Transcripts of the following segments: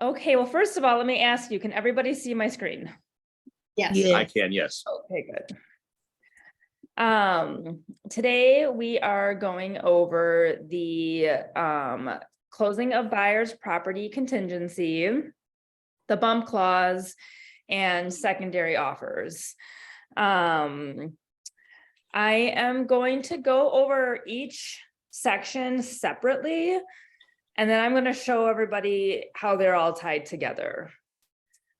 Okay, well, first of all, let me ask you, can everybody see my screen? Yes. I can, yes. Okay, good. Today we are going over the closing of buyer's property contingency, the bump clause, and secondary offers. I am going to go over each section separately, and then I'm going to show everybody how they're all tied together.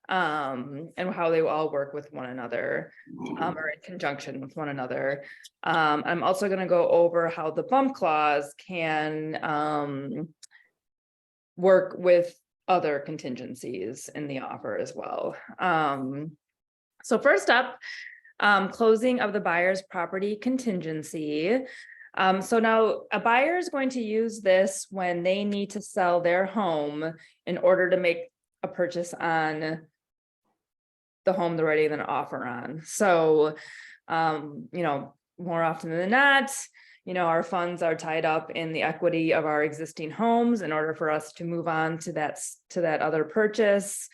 And how they all work with one another, or in conjunction with one another. I'm also going to go over how the bump clause can work with other contingencies in the offer as well. So first up, closing of the buyer's property contingency. So now a buyer is going to use this when they need to sell their home in order to make a purchase on the home they're writing an offer on. So, more often than not, our funds are tied up in the equity of our existing homes in order for us to move on to that other purchase.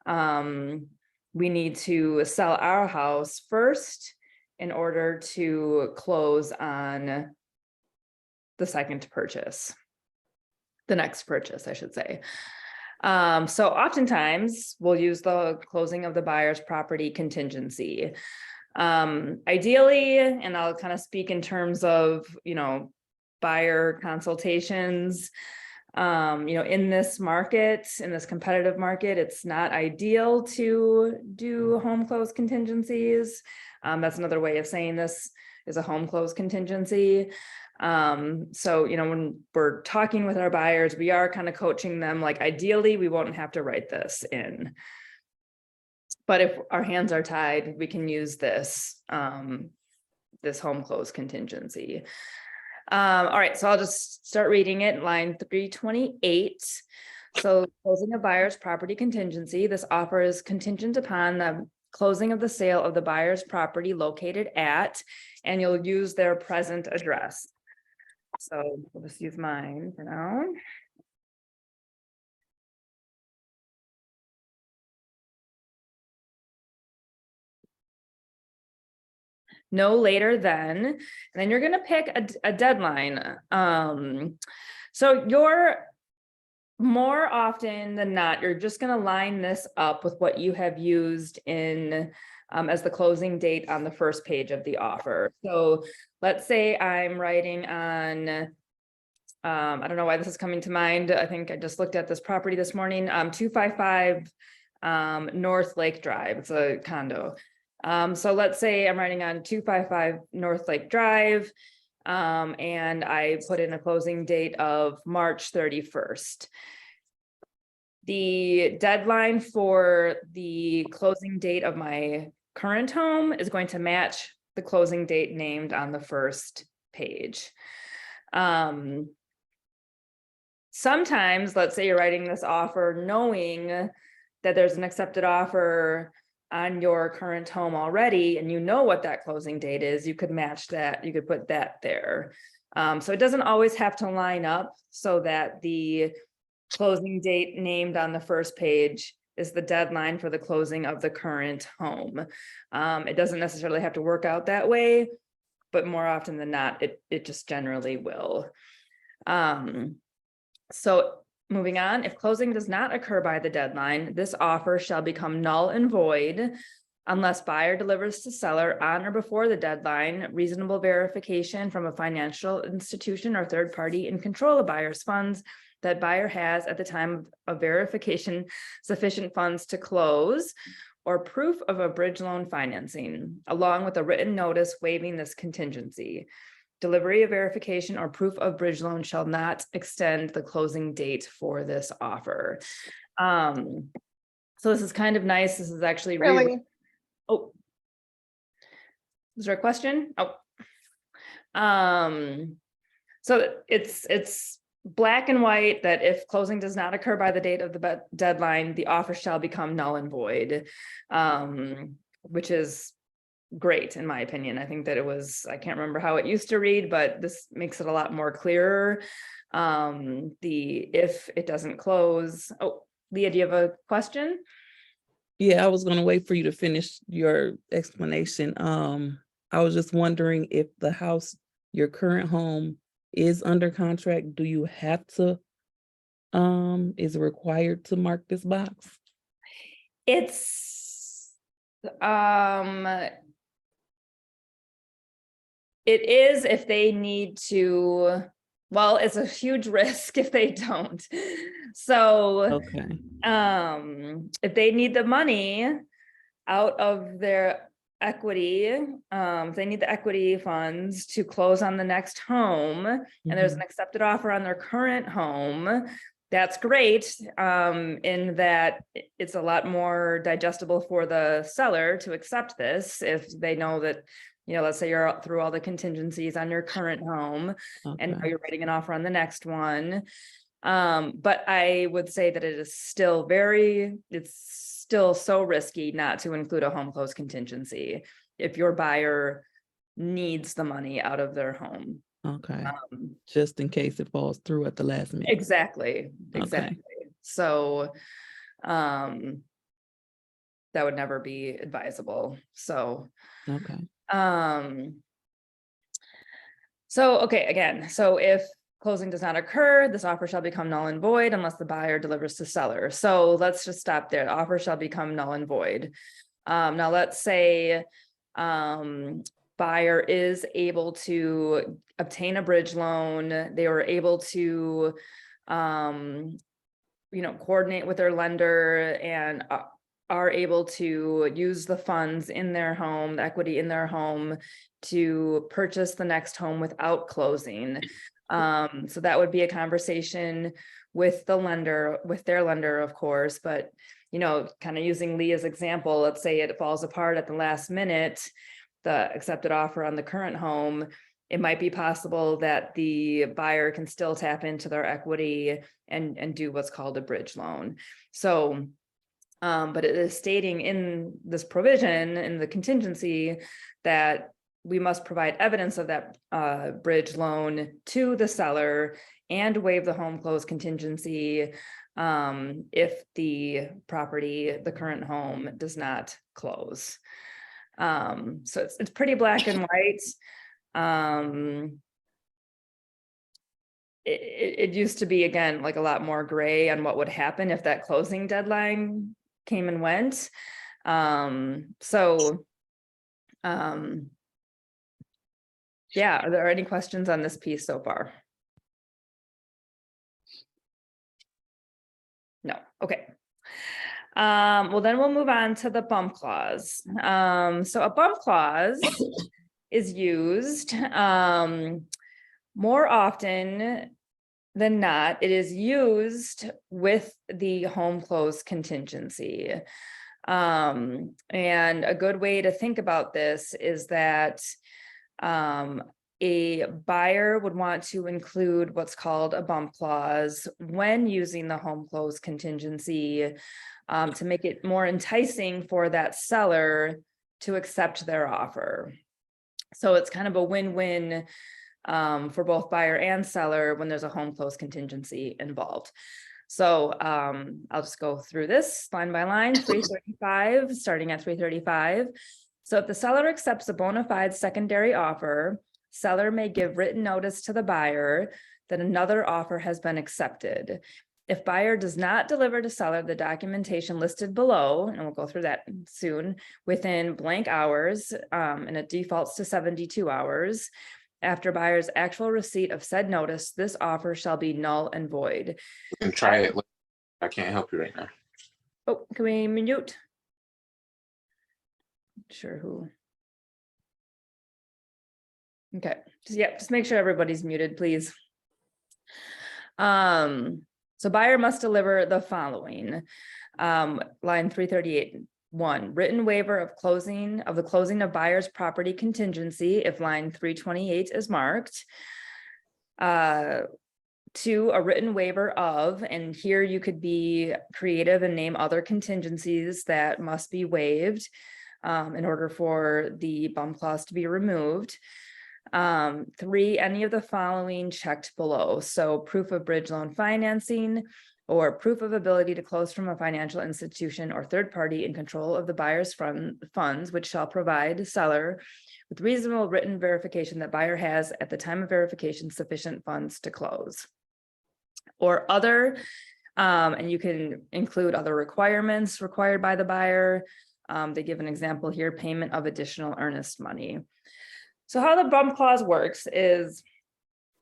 We need to sell our house first in order to close on the second purchase, the next purchase, I should say. So oftentimes we'll use the closing of the buyer's property contingency. Ideally, and I'll kind of speak in terms of, buyer consultations, in this market, in this competitive market, it's not ideal to do home close contingencies. That's another way of saying this is a home close contingency. So, when we're talking with our buyers, we are kind of coaching them, like, ideally, we won't have to write this in. But if our hands are tied, we can use this, this home close contingency. All right, so I'll just start reading it, line 328. So closing a buyer's property contingency, this offer is contingent upon the closing of the sale of the buyer's property located at, and you'll use their present address. So we'll just use mine for now. No later than, and then you're going to pick a deadline. So you're more often than not, you're just going to line this up with what you have used in as the closing date on the first page of the offer. So let's say I'm writing on, I don't know why this is coming to mind. I think I just looked at this property this morning, 255 North Lake Drive. It's a condo. So let's say I'm writing on 255 North Lake Drive, and I put in a closing date of March 31st. The deadline for the closing date of my current home is going to match the closing date named on the first page. Sometimes, let's say you're writing this offer knowing that there's an accepted offer on your current home already, and you know what that closing date is, you could match that, you could put that there. So it doesn't always have to line up so that the closing date named on the first page is the deadline for the closing of the current home. It doesn't necessarily have to work out that way, but more often than not, it just generally will. So moving on, if closing does not occur by the deadline, this offer shall become null and void unless buyer delivers to seller on or before the deadline reasonable verification from a financial institution or third party in control of buyer's funds that buyer has at the time of verification sufficient funds to close, or proof of a bridge loan financing, along with a written notice waiving this contingency. Delivery of verification or proof of bridge loan shall not extend the closing date for this offer. So this is kind of nice. This is actually Really? Oh, is there a question? Oh, so it's black and white that if closing does not occur by the date of the deadline, the offer shall become null and void, which is great in my opinion. I think that it was, I can't remember how it used to read, but this makes it a lot more clearer. If it doesn't close, Leah, do you have a question? Yeah, I was gonna wait for you to finish your explanation. I was just wondering if the house, your current home, is under contract, do you have to, is it required to mark this box? It's, it is if they need to, well, it's a huge risk if they don't. So, Okay, if they need the money out of their equity, if they need the equity funds to close on the next home, and there's an accepted offer on their current home, that's great, in that it's a lot more digestible for the seller to accept this if they know that, you know, let's say you're through all the contingencies on your current home and now okay, you're writing an offer on the next one. But I would say that it is still it's still so risky not to include a home close contingency if your buyer needs the money out of their home. okay. Just in case it falls through at the last minute. Exactly. Okay. So, that would never be advisable. So, Okay, okay, again, so if closing does not occur, this offer shall become null and void unless the buyer delivers to seller. So let's just stop there. The offer shall become null and void. Now let's say, buyer is able to obtain a bridge loan. They were able to, coordinate with their lender and are able to use the funds in their home, the equity in their home, to purchase the next home without closing. So that would be a conversation with the lender, with their lender, of course, but kind of using Leah's example, let's say it falls apart at the last minute, the accepted offer on the current home, it might be possible that the buyer can still tap into their equity and do what's called a bridge loan. So, but it is stating in this provision, in the contingency, that we must provide evidence of that bridge loan to the seller and waive the home close contingency if the property, the current home, does not close. So it's pretty black and white. It used to be, again, like a lot more gray on what would happen if that closing deadline came and went. Yeah, are there any questions on this piece so far? No, okay. Well, then we'll move on to the bump clause. So a bump clause is used more often than not. It is used with the home close contingency. And a good way to think about this is that a buyer would want to include what's called a bump clause when using the home close contingency to make it more enticing for that seller to accept their offer. So it's kind of a win-win for both buyer and seller when there's a home close contingency involved. So I'll just go through this line by line. 335, starting at 335. So if the seller accepts a bona fide secondary offer, seller may give written notice to the buyer that another offer has been accepted. If buyer does not deliver to seller the documentation listed below, and we'll go through that soon, within blank hours, and it defaults to 72 hours, after buyer's actual receipt of said notice, this offer shall be null and void. You can try it. I can't help you right now. Oh, can we mute? Sure who. Okay, just make sure everybody's muted, please. So buyer must deliver the following. Line 338. 1, written waiver of the closing of buyer's property contingency if line 328 is marked. 2, a written waiver of, and here you could be creative and name other contingencies that must be waived in order for the bump clause to be removed. 3, any of the following checked below. So proof of bridge loan financing, or proof of ability to close from a financial institution or third party in control of the buyer's funds, which shall provide seller with reasonable written verification that buyer has at the time of verification sufficient funds to close. Or other, and you can include other requirements required by the buyer. They give an example here, payment of additional earnest money. So how the bump clause works is,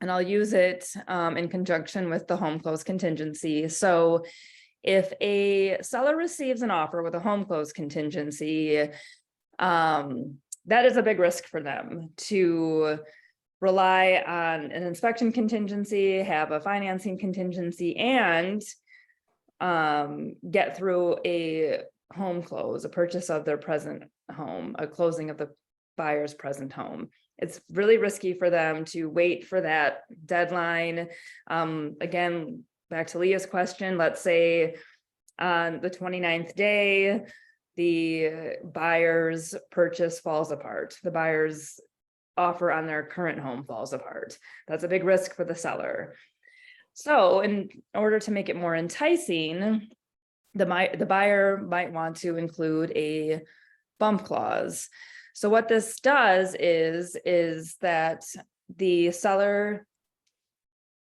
and I'll use it in conjunction with the home close contingency. So if a seller receives an offer with a home close contingency, that is a big risk for them to rely on an inspection contingency, have a financing contingency, and get through a home close, a purchase of their present home, a closing of the buyer's present home. It's really risky for them to wait for that deadline. Again, back to Leah's question, let's say on the 29th day, the buyer's purchase falls apart. The buyer's offer on their current home falls apart. That's a big risk for the seller. So in order to make it more enticing, the buyer might want to include a bump clause. So what this does is that the seller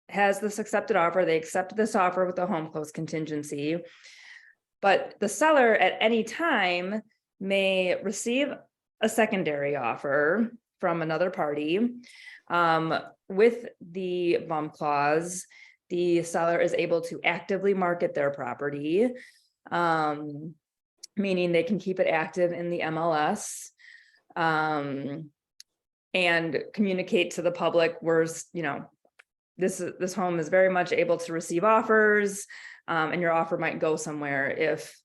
has this accepted offer, they accept this offer with the home close contingency, but the seller at any time may receive a secondary offer from another party. With the bump clause, the seller is able to actively market their property, meaning they can keep it active in the MLS, and communicate to the public where, you know, this home is very much able to receive offers, and your offer might go somewhere if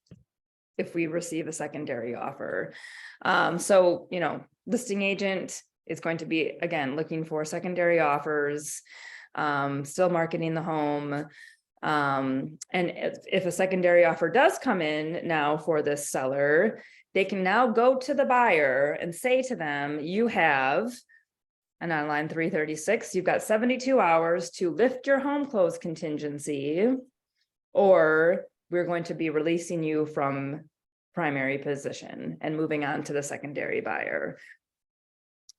we receive a secondary offer. So, you know, listing agent is going to be, again, looking for secondary offers, still marketing the home. And if a secondary offer does come in now for this seller, they can now go to the buyer and say to them, you have, and on line 336, you've got 72 hours to lift your home close contingency, or we're going to be releasing you from primary position and moving on to the secondary buyer.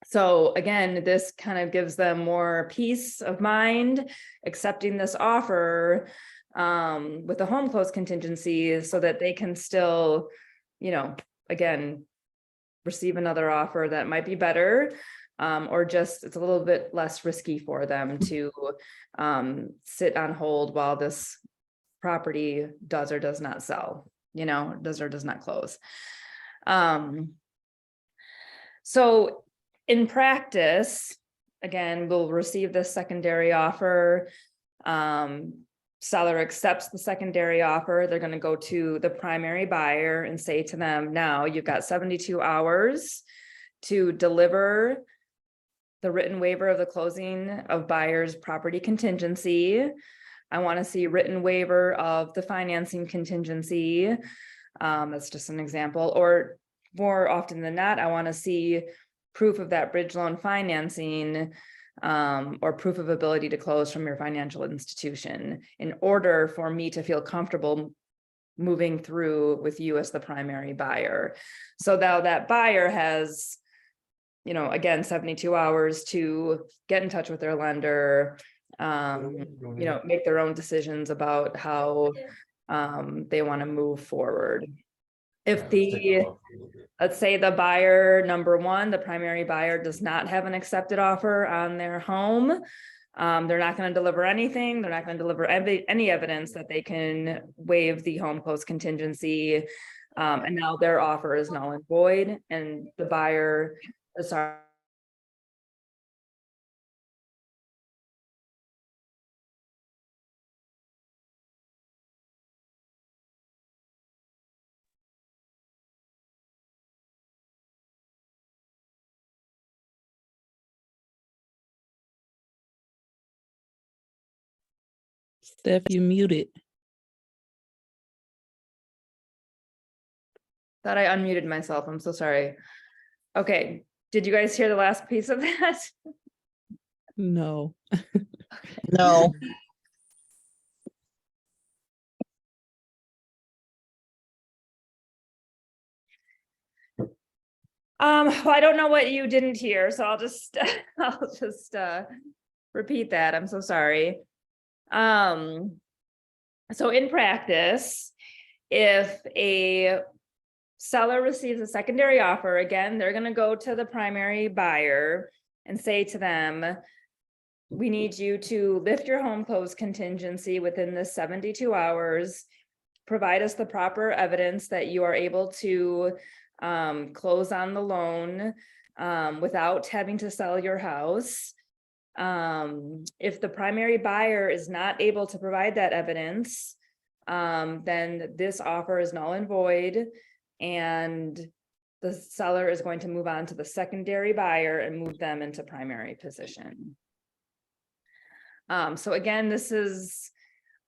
So again, this kind of gives them more peace of mind accepting this offer with the home close contingency, so that they can still, you know, again, receive another offer that might be better, or just it's a little bit less risky for them to sit on hold while this property does or does not sell, you know, does or does not close. So in practice, again, we'll receive this secondary offer. Seller accepts the secondary offer. They're going to go to the primary buyer and say to them, now you've got 72 hours to deliver the written waiver of the closing of buyer's property contingency. I want to see written waiver of the financing contingency. That's just an example. Or more often than not, I want to see proof of that bridge loan financing, or proof of ability to close from your financial institution, in order for me to feel comfortable moving through with you as the primary buyer. So now that buyer has, you know, again, 72 hours to get in touch with their lender, you know, make their own decisions about how they want to move forward. If let's say the buyer number one, the primary buyer, does not have an accepted offer on their home, they're not going to deliver anything. They're not going to deliver any evidence that they can waive the home close contingency. And now their offer is null and void, and the buyer, sorry, Steph, you muted. thought I unmuted myself. I'm so sorry. Okay. Did you guys hear the last piece of that? No. No. Well, I don't know what you didn't hear, so I'll just, I'll just, repeat that. I'm so sorry. So in practice, if a seller receives a secondary offer, again, they're gonna go to the primary buyer and say to them, we need you to lift your home close contingency within the 72 hours. Provide us the proper evidence that you are able to close on the loan without having to sell your house. If the primary buyer is not able to provide that evidence, then this offer is null and void, and the seller is going to move on to the secondary buyer and move them into primary position. So again, this is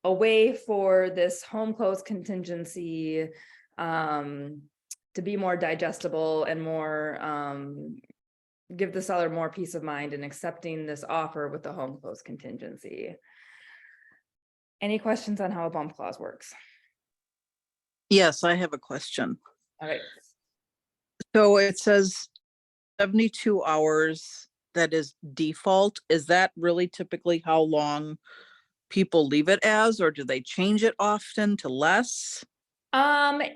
a way for this home close contingency to be more digestible and more give the seller more peace of mind in accepting this offer with the home close contingency. Any questions on how a bump clause works? Yes, I have a question. All right. So it says 72 hours, that is default. Is that really typically how long people leave it as, or do they change it often to less?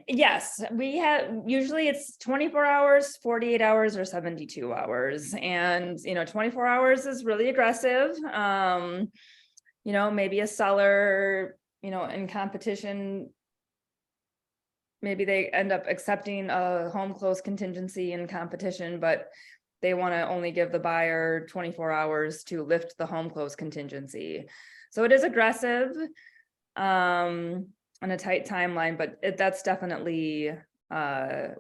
Yes, we have, usually it's 24 hours, 48 hours, or 72 hours. And, 24 hours is really aggressive. Maybe a seller, in competition, maybe they end up accepting a home close contingency in competition, but they want to only give the buyer 24 hours to lift the home close contingency. So it is aggressive. On a tight timeline, but that's definitely,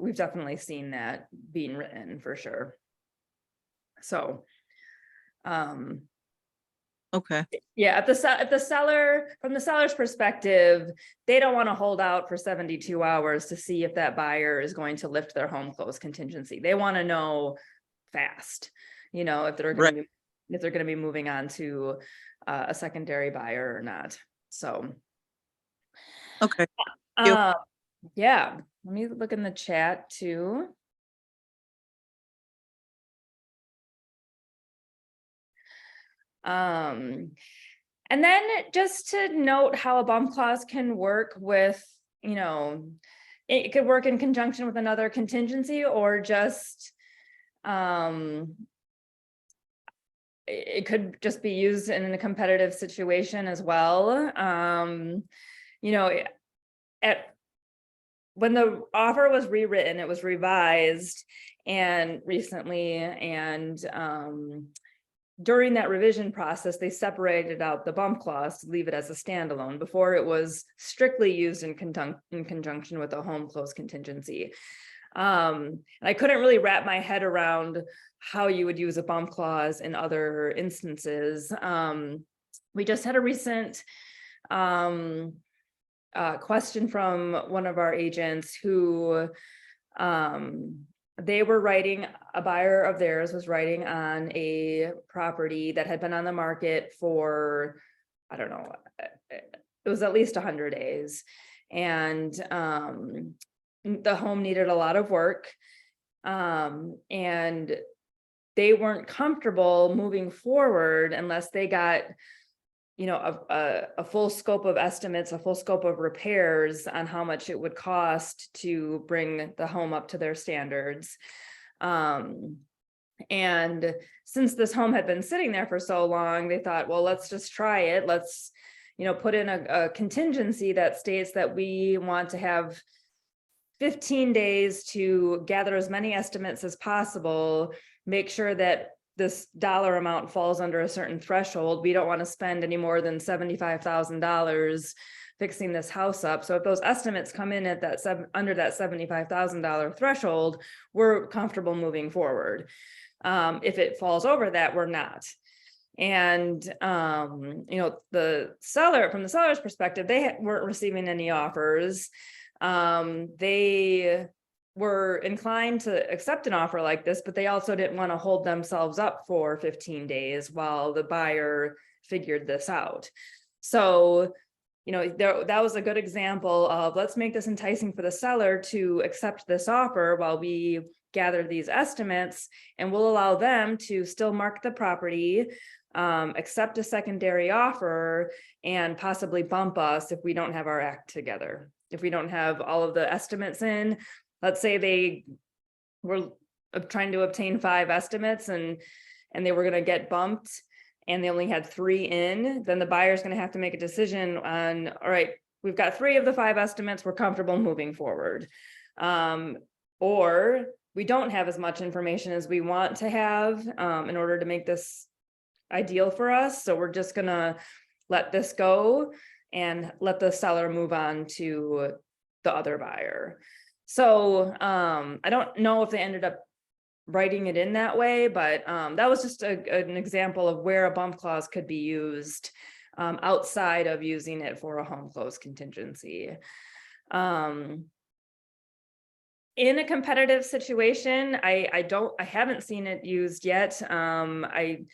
we've definitely seen that being written for sure. So, Okay, yeah, if the seller, from the seller's perspective, they don't want to hold out for 72 hours to see if that buyer is going to lift their home close contingency. They want to know fast, if they're going to be, if they're going to be moving on to a secondary buyer or not. So. okay. you. Yeah, let me look in the chat too. And then just to note how a bump clause can work with, it could work in conjunction with another contingency, or just, it could just be used in a competitive situation as well. When the offer was rewritten, it was revised and recently, and during that revision process, they separated out the bump clause to leave it as a standalone. Before, it was strictly used in conjunction with a home close contingency. And I couldn't really wrap my head around how you would use a bump clause in other instances. We just had a recent question from one of our agents who they were writing, a buyer of theirs was writing on a property that had been on the market for, I don't know, it was at least 100 days. And the home needed a lot of work. And they weren't comfortable moving forward unless they got, a full scope of estimates, a full scope of repairs on how much it would cost to bring the home up to their standards. And since this home had been sitting there for so long, they thought, well, let's just try it. Let's, put in a contingency that states that we want to have 15 days to gather as many estimates as possible, make sure that this dollar amount falls under a certain threshold. We don't want to spend any more than $75,000 fixing this house up. So if those estimates come in at that under that $75,000 threshold, we're comfortable moving forward. If it falls over that, we're not. And the seller, from the seller's perspective, they weren't receiving any offers. They were inclined to accept an offer like this, but they also didn't want to hold themselves up for 15 days while the buyer figured this out. So that was a good example of, let's make this enticing for the seller to accept this offer while we gather these estimates, and we'll allow them to still mark the property, accept a secondary offer, and possibly bump us if we don't have our act together. If we don't have all of the estimates in, let's say they were trying to obtain 5 estimates and they were going to get bumped and they only had 3 in, then the buyer's going to have to make a decision on, all right, we've got 3 of the 5 estimates, we're comfortable moving forward. Or we don't have as much information as we want to have in order to make this ideal for us. So we're just gonna let this go and let the seller move on to the other buyer. So I don't know if they ended up writing it in that way, but that was just an example of where a bump clause could be used outside of using it for a home close contingency. In a competitive situation, I haven't seen it used yet. I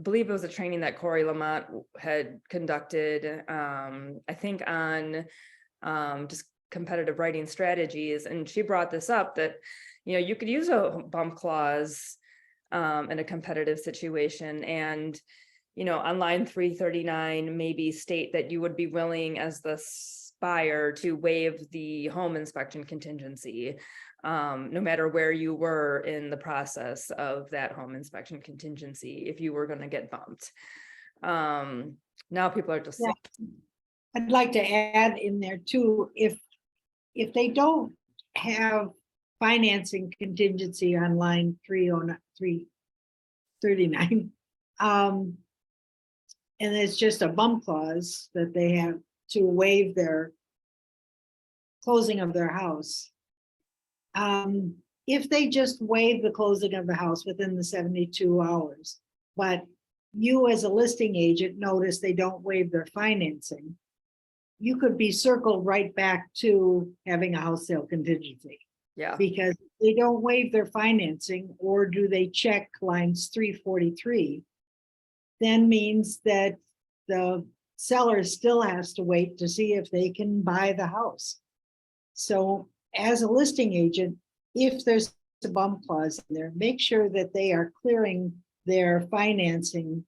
believe it was a training that Corey Lamont had conducted, I think on just competitive writing strategies. And she brought this up that, you could use a bump clause in a competitive situation, and, on line 339, maybe state that you would be willing as the buyer to waive the home inspection contingency, no matter where you were in the process of that home inspection contingency, if you were going to get bumped. Now people are just, I'd like to add in there too, if they don't have financing contingency on line 339, and it's just a bump clause that they have to waive their closing of their house. If they just waive the closing of the house within the 72 hours, but you as a listing agent notice they don't waive their financing, you could be circled right back to having a house sale contingency. yeah, Because they don't waive their financing, or do they check lines 343, then means that the seller still has to wait to see if they can buy the house. So as a listing agent, if there's a bump clause in there, make sure that they are clearing their financing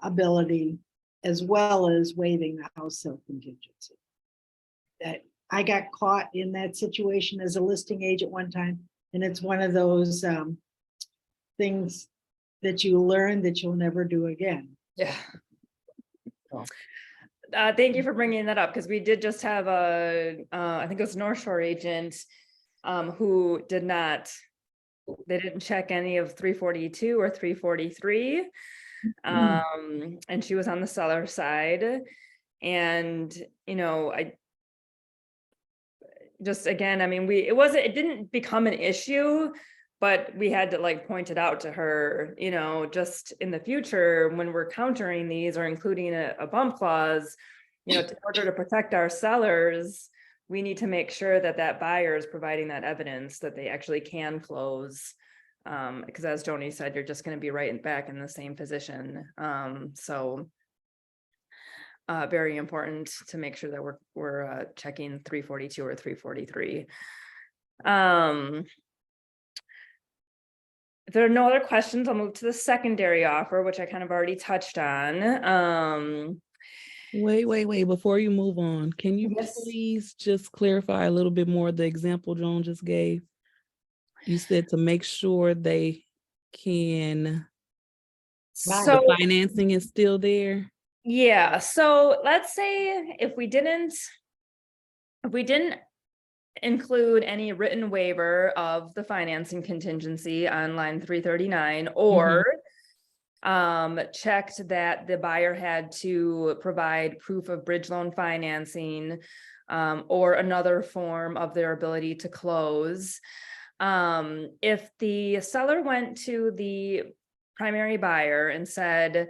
ability as well as waiving the house sale contingency. That I got caught in that situation as a listing agent one time, and it's one of those things that you learn that you'll never do again. yeah. Oh. Thank you for bringing that up, because we did just have I think it was North Shore agent who they didn't check any of 342 or 343. And she was on the seller side. And, I just, again, I mean, it didn't become an issue, but we had to point it out to her, just in the future when we're countering these or including a bump clause, in order to protect our sellers, we need to make sure that that buyer is providing that evidence that they actually can close. Because as Joni said, you're just going to be right back in the same position. So very important to make sure that we're checking 342 or 343. If there are no other questions, I'll move to the secondary offer, which I kind of already touched on. Wait. Before you move on, can you Yes. please just clarify a little bit more the example Joan just gave? You said to make sure they can, So the financing is still there. yeah, so let's say if we didn't include any written waiver of the financing contingency on line 339, or checked that the buyer had to provide proof of bridge loan financing, or another form of their ability to close. If the seller went to the primary buyer and said,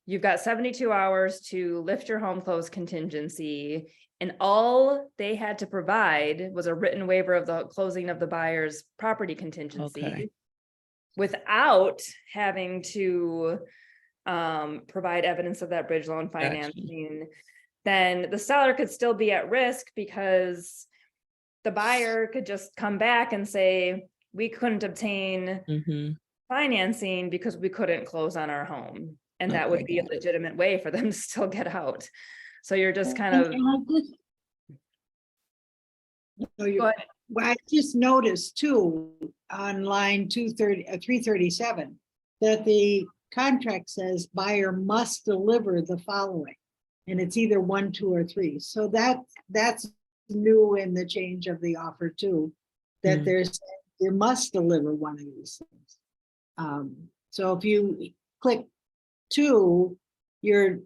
you've got 72 hours to lift your home close contingency, and all they had to provide was a written waiver of the closing of the buyer's property contingency, Okay. without having to provide evidence of that bridge loan Gotcha. financing, then the seller could still be at risk because the buyer could just come back and say, we couldn't obtain Mm-hmm. financing because we couldn't close on our home. And that would Okay, be a got it. legitimate way for them to still get out. So you're just kind And of, I just- So you, go ahead. well, I just noticed too, on line 337, that the contract says buyer must deliver the following. And it's either 1, 2, or 3. So that's new in the change of the offer too, that Mm. there's, you must deliver one of these things. So if you click 2, you're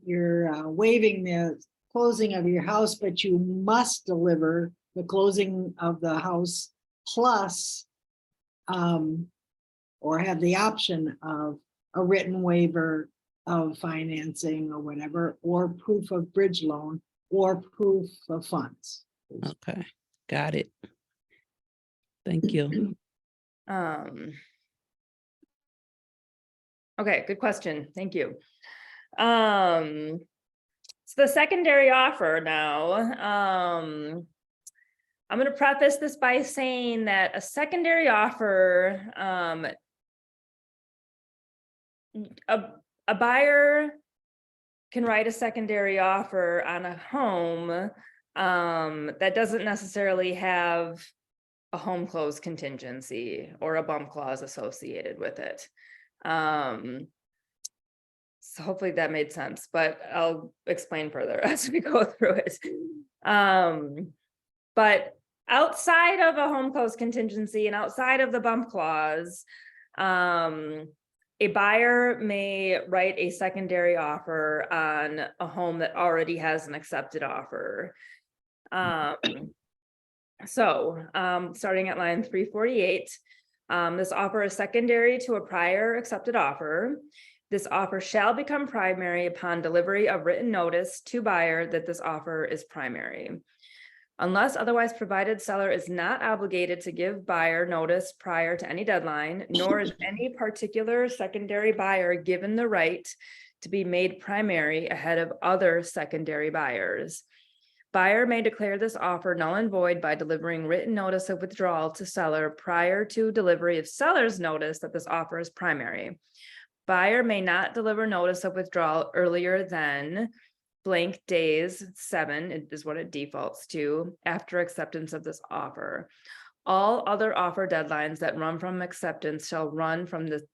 waiving the closing of your house, but you must deliver the closing of the house plus or have the option of a written waiver of financing or whatever, or proof of bridge loan or proof of funds. Okay, got it. Thank you. Okay, good question. Thank you. So the secondary offer now, I'm going to preface this by saying that a secondary offer, a buyer can write a secondary offer on a home that doesn't necessarily have a home close contingency or a bump clause associated with it. So hopefully that made sense, but I'll explain further as we go through it. But outside of a home close contingency and outside of the bump clause, a buyer may write a secondary offer on a home that already has an accepted offer. Starting at line 348, this offer is secondary to a prior accepted offer. This offer shall become primary upon delivery of written notice to buyer that this offer is primary. Unless otherwise provided, seller is not obligated to give buyer notice prior to any deadline, nor is any particular secondary buyer given the right to be made primary ahead of other secondary buyers. Buyer may declare this offer null and void by delivering written notice of withdrawal to seller prior to delivery of seller's notice that this offer is primary. Buyer may not deliver notice of withdrawal earlier than blank days 7 is what it defaults to after acceptance of this offer. All other offer deadlines that run from acceptance shall run from the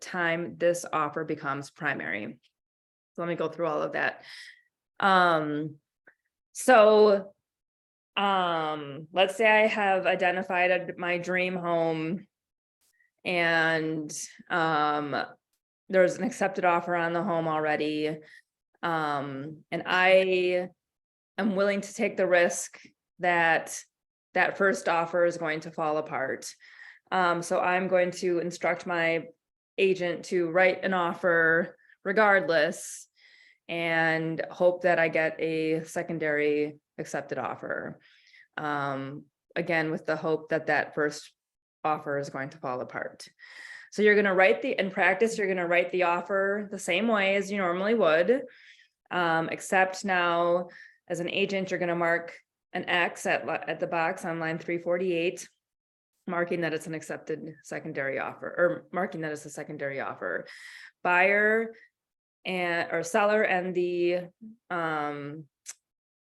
time this offer becomes primary. So let me go through all of that. Let's say I have identified my dream home and there's an accepted offer on the home already. And I am willing to take the risk that that first offer is going to fall apart. So I'm going to instruct my agent to write an offer regardless and hope that I get a secondary accepted offer. Again, with the hope that that first offer is going to fall apart. So you're going to write in practice, you're going to write the offer the same way as you normally would, except now as an agent, you're going to mark an X at the box on line 348, marking that it's an accepted secondary offer, or marking that it's a secondary offer. Buyer or seller and the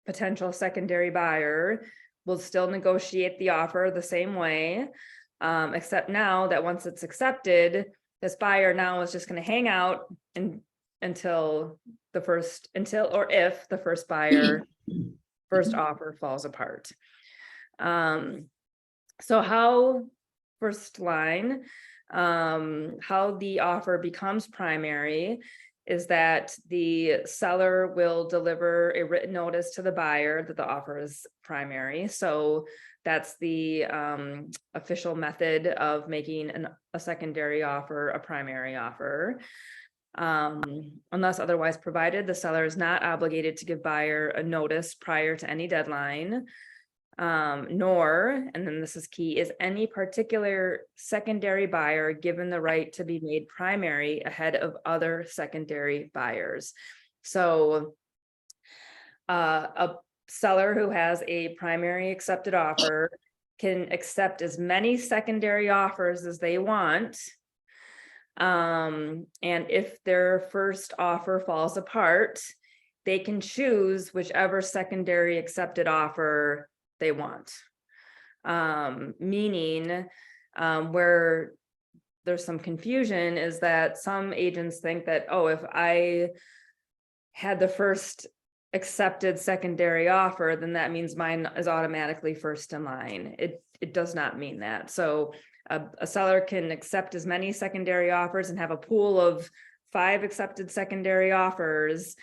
potential secondary buyer will still negotiate the offer the same way, except now that once it's accepted, this buyer now is just going to hang out until if the first buyer first offer falls apart. So first line, how the offer becomes primary is that the seller will deliver a written notice to the buyer that the offer is primary. So that's the official method of making a secondary offer a primary offer. Unless otherwise provided, the seller is not obligated to give buyer a notice prior to any deadline. nor, and then this is key, is any particular secondary buyer given the right to be made primary ahead of other secondary buyers. So a seller who has a primary accepted offer can accept as many secondary offers as they want. And if their first offer falls apart, they can choose whichever secondary accepted offer they want. Meaning, where there's some confusion is that some agents think that, oh, if I had the first accepted secondary offer, then that means mine is automatically first in line. It does not mean that. So a seller can accept as many secondary offers and have a pool of 5 accepted secondary offers.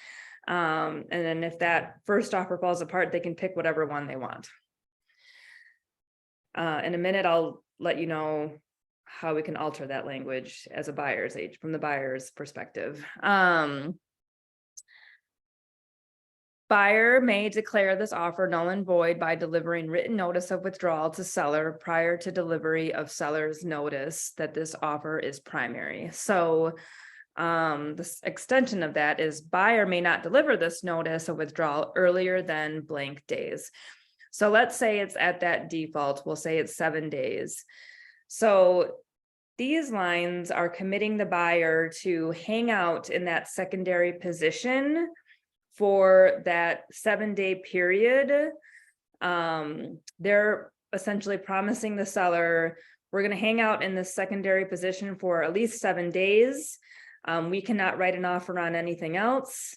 And then if that first offer falls apart, they can pick whatever one they want. In a minute, I'll let you know how we can alter that language as a buyer's agent from the buyer's perspective. Buyer may declare this offer null and void by delivering written notice of withdrawal to seller prior to delivery of seller's notice that this offer is primary. So this extension of that is buyer may not deliver this notice of withdrawal earlier than blank days. So let's say it's at that default, we'll say it's 7 days. So these lines are committing the buyer to hang out in that secondary position for that 7-day period. They're essentially promising the seller, we're going to hang out in this secondary position for at least 7 days. We cannot write an offer on anything else.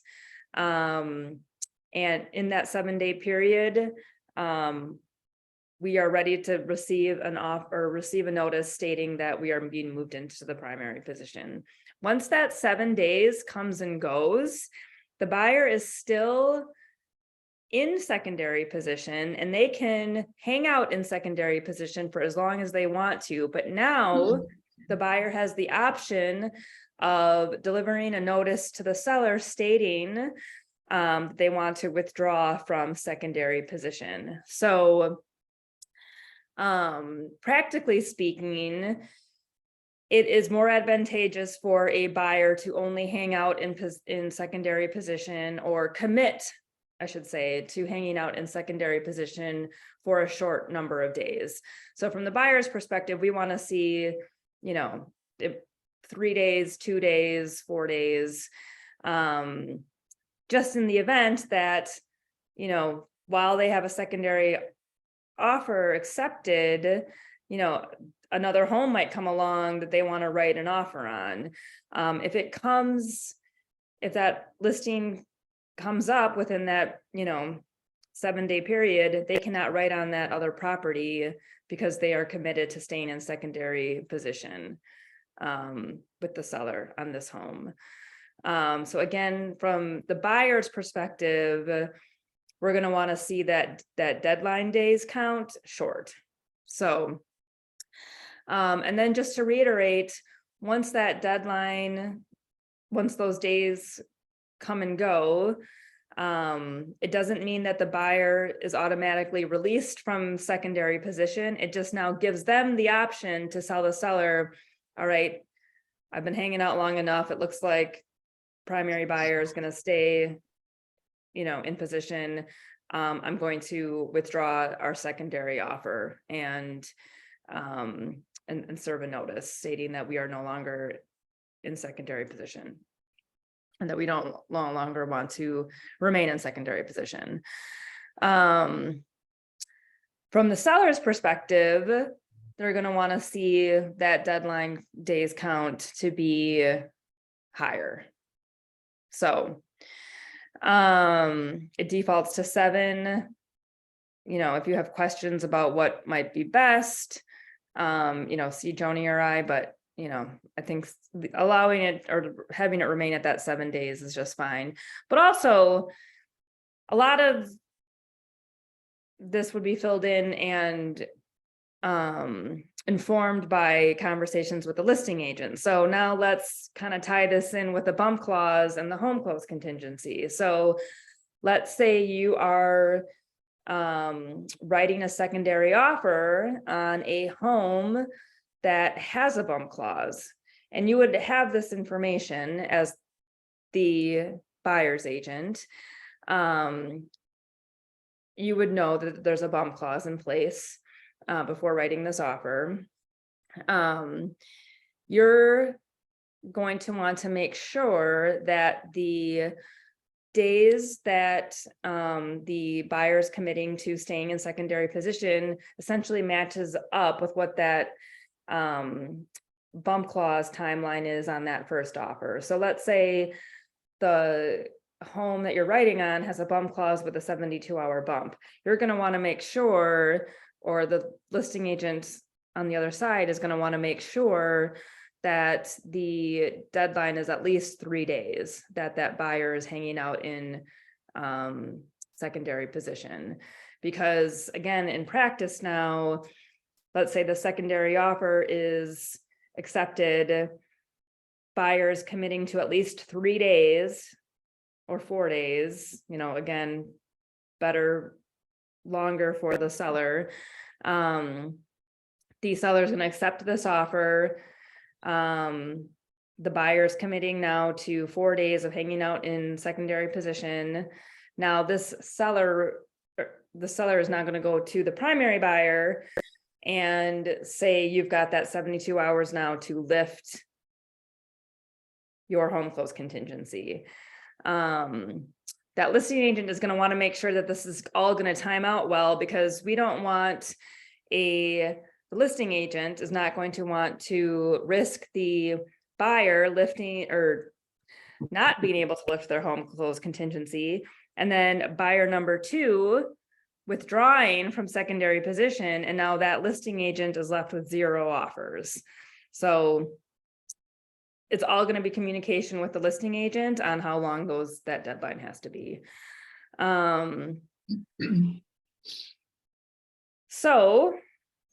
And in that 7-day period, we are ready to receive an offer or receive a notice stating that we are being moved into the primary position. Once that 7 days comes and goes, the buyer is still in secondary position and they can hang out in secondary position for as long as they want to. But now the buyer has the option of delivering a notice to the seller stating they want to withdraw from secondary position. So practically speaking, it is more advantageous for a buyer to only hang out in secondary position, or commit, I should say, to hanging out in secondary position for a short number of days. So from the buyer's perspective, we want to see, 3 days, 2 days, 4 days, just in the event that, while they have a secondary offer accepted, another home might come along that they want to write an offer on. If that listing comes up within that, 7-day period, they cannot write on that other property because they are committed to staying in secondary position with the seller on this home. So again, from the buyer's perspective, we're going to want to see that deadline days count short. So and then just to reiterate, once those days come and go, it doesn't mean that the buyer is automatically released from secondary position. It just now gives them the option to tell the seller, all right, I've been hanging out long enough. It looks like primary buyer is going to stay, in position. I'm going to withdraw our secondary offer and serve a notice stating that we are no longer in secondary position and that we don't no longer want to remain in secondary position. From the seller's perspective, they're going to want to see that deadline days count to be higher. So it defaults to 7. If you have questions about what might be best, see Joni or I, but I think allowing it or having it remain at that 7 days is just fine. But also a lot of this would be filled in and informed by conversations with the listing agent. So now let's kind of tie this in with the bump clause and the home close contingency. So let's say you are writing a secondary offer on a home that has a bump clause. And you would have this information as the buyer's agent. You would know that there's a bump clause in place before writing this offer. You're going to want to make sure that the days that the buyer's committing to staying in secondary position essentially matches up with what that bump clause timeline is on that first offer. So let's say the home that you're writing on has a bump clause with a 72-hour bump. You're going to want to make sure, or the listing agent on the other side is going to want to make sure that the deadline is at least 3 days that that buyer is hanging out in secondary position. Because again, in practice now, let's say the secondary offer is accepted, buyers committing to at least 3 days or 4 days, you know, again, better, longer for the seller. The seller is going to accept this offer. The buyer's committing now to 4 days of hanging out in secondary position. Now this seller, the seller is now going to go to the primary buyer and say, you've got that 72 hours now to lift your home close contingency. That listing agent is going to want to make sure that this is all going to time out well, because we don't want the listing agent is not going to want to risk the buyer lifting or not being able to lift their home close contingency, and then buyer number 2 withdrawing from secondary position, and now that listing agent is left with 0 offers. So it's all going to be communication with the listing agent on how long that deadline has to be. So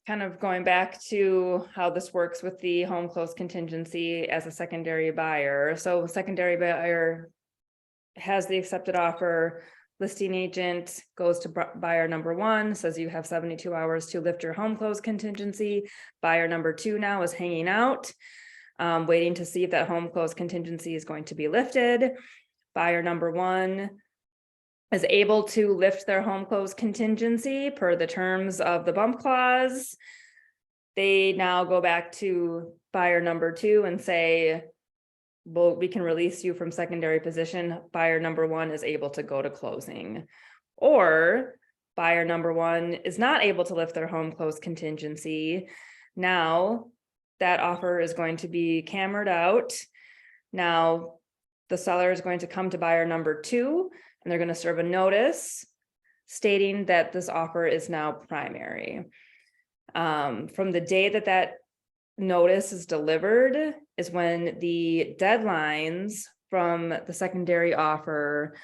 kind of going back to how this works with the home close contingency as a secondary buyer. So secondary buyer has the accepted offer, listing agent goes to buyer number 1, says you have 72 hours to lift your home close contingency. Buyer number 2 now is hanging out, waiting to see if that home close contingency is going to be lifted. Buyer number 1 is able to lift their home close contingency per the terms of the bump clause. They now go back to buyer number 2 and say, well, we can release you from secondary position. Buyer number 1 is able to go to closing. Or buyer number 1 is not able to lift their home close contingency. Now that offer is going to be cambered out. Now the seller is going to come to buyer number 2, and they're going to serve a notice stating that this offer is now primary. From the day that that notice is delivered is when the deadlines from the secondary offer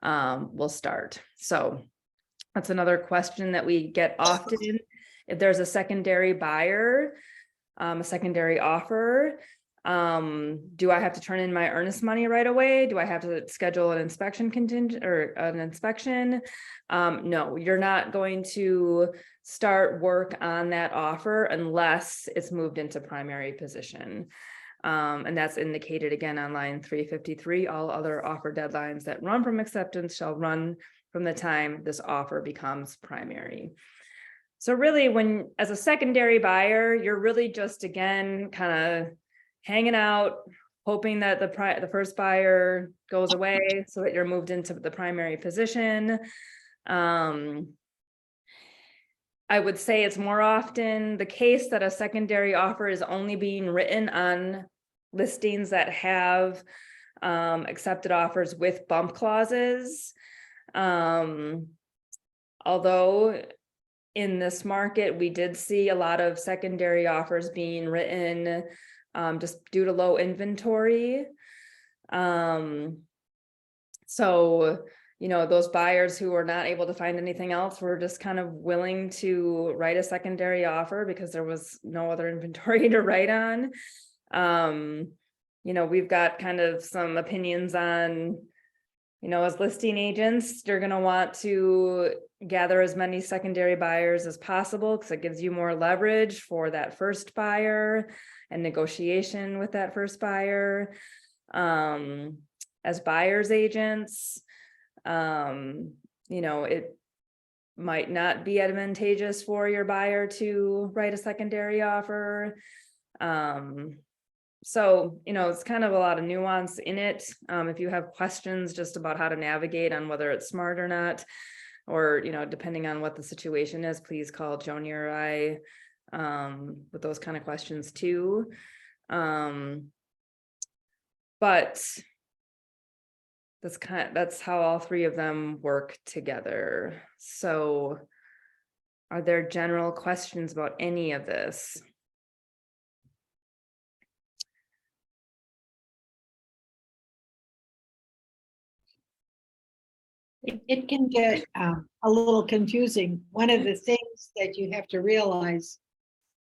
will start. So that's another question that we get often. If there's a secondary buyer, a secondary offer, do I have to turn in my earnest money right away? Do I have to schedule an inspection contingent or an inspection? No, you're not going to start work on that offer unless it's moved into primary position. And that's indicated again on line 353. All other offer deadlines that run from acceptance shall run from the time this offer becomes primary. So really, when as a secondary buyer, you're really just again kind of hanging out, hoping that the first buyer goes away so that you're moved into the primary position. I would say it's more often the case that a secondary offer is only being written on listings that have accepted offers with bump clauses. Although in this market, we did see a lot of secondary offers being written just due to low inventory. So, you know, those buyers who are not able to find anything else were just kind of willing to write a secondary offer because there was no other inventory to write on. You know, we've got kind of some opinions on, you know, as listing agents, you're gonna want to gather as many secondary buyers as possible because it gives you more leverage for that first buyer and negotiation with that first buyer. As buyer's agents, you know, it might not be advantageous for your buyer to write a secondary offer. So, you know, it's kind of a lot of nuance in it. If you have questions just about how to navigate on whether it's smart or not, or, you know, depending on what the situation is, please call Joni or I with those kind of questions too. But that's how all three of them work together. So are there general questions about any of this? It can get a little confusing. One of the things that you have to realize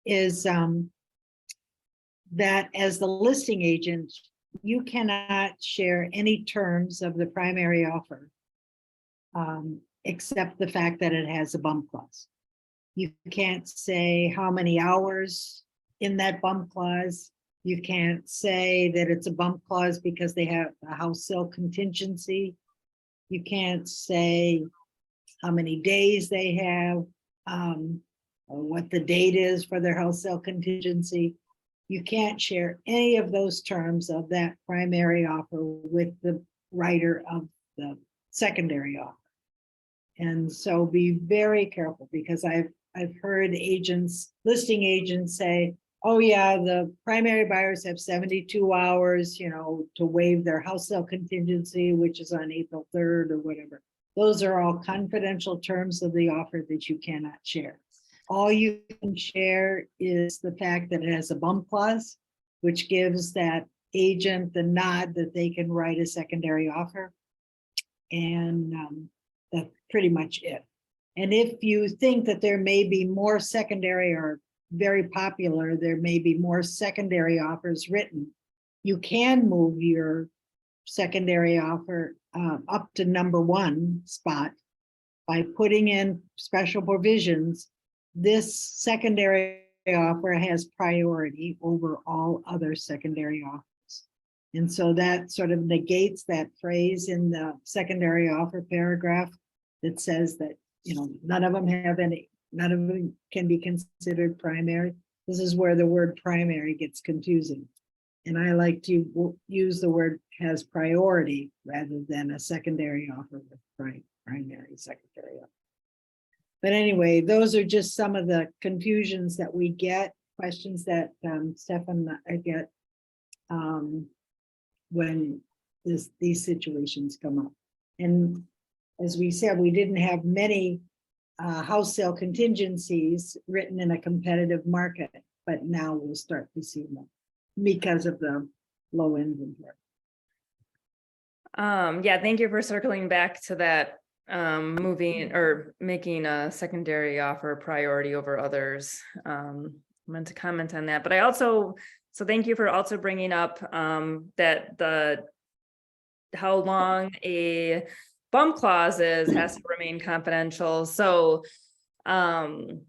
is that as the listing agent, you cannot share any terms of the primary offer except the fact that it has a bump clause. You can't say how many hours in that bump clause. You can't say that it's a bump clause because they have a house sale contingency. You can't say how many days they have, or what the date is for their house sale contingency. You can't share any of those terms of that primary offer with the writer of the secondary offer. And so be very careful, because I've heard listing agents say, oh yeah, the primary buyers have 72 hours, you know, to waive their house sale contingency, which is on April 3rd or whatever. Those are all confidential terms of the offer that you cannot share. All you can share is the fact that it has a bump clause, which gives that agent the nod that they can write a secondary offer. And that's pretty much it. And if you think that there may be more secondary, or very popular, there may be more secondary offers written, you can move your secondary offer up to number 1 spot by putting in special provisions. This secondary offer has priority over all other secondary offers. And so that sort of negates that phrase in the secondary offer paragraph that says that, you know, none of them can be considered primary. This is where the word primary gets confusing. And I like to use the word has priority rather than a secondary offer with primary, secondary offer. But anyway, those are just some of the confusions that we get, questions that Steph and I get when these situations come up. And as we said, we didn't have many house sale contingencies written in a competitive market, but now we'll start to see them because of the low inventory. Yeah, thank you for circling back to that, moving or making a secondary offer a priority over others. I meant to comment on that, but so thank you for also bringing up that how long a bump clause has to remain confidential. So, you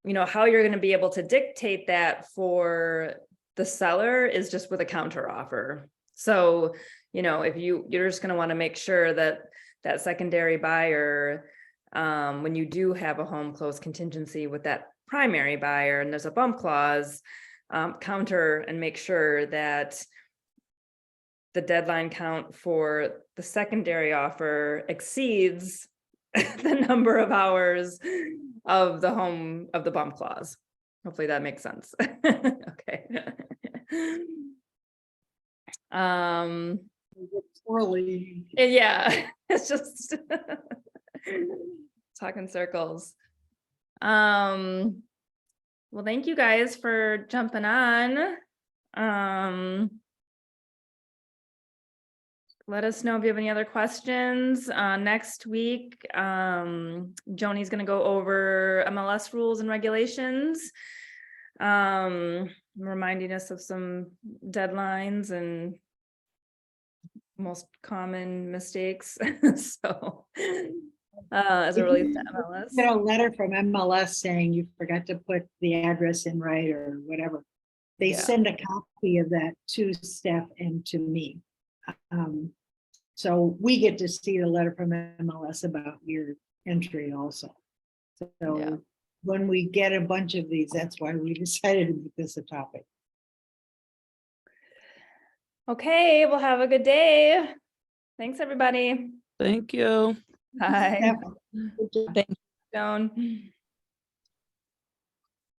know, how you're going to be able to dictate that for the seller is just with a counter offer. So, you know, if you're just going to want to make sure that that secondary buyer, when you do have a home close contingency with that primary buyer and there's a bump clause, counter and make sure that the deadline count for the secondary offer exceeds the number of hours of the bump clause. Hopefully that makes sense. Okay. Poorly. Yeah, it's just talking circles. Well, thank you guys for jumping on. Let us know if you have any other questions. Next week, Joni's going to go over MLS rules and regulations, reminding us of some deadlines and most common mistakes, so. As it relates to MLS. Get a letter from MLS saying you forgot to put the address in right or whatever. They Yeah. send a copy of that to Steph and to me. So we get to see the letter from MLS about your entry also. Yeah. So when we get a bunch of these, that's why we decided to make this a topic. Okay, well, have a good day. Thanks, everybody. Thank you. Bye. Steph, good job. Joan.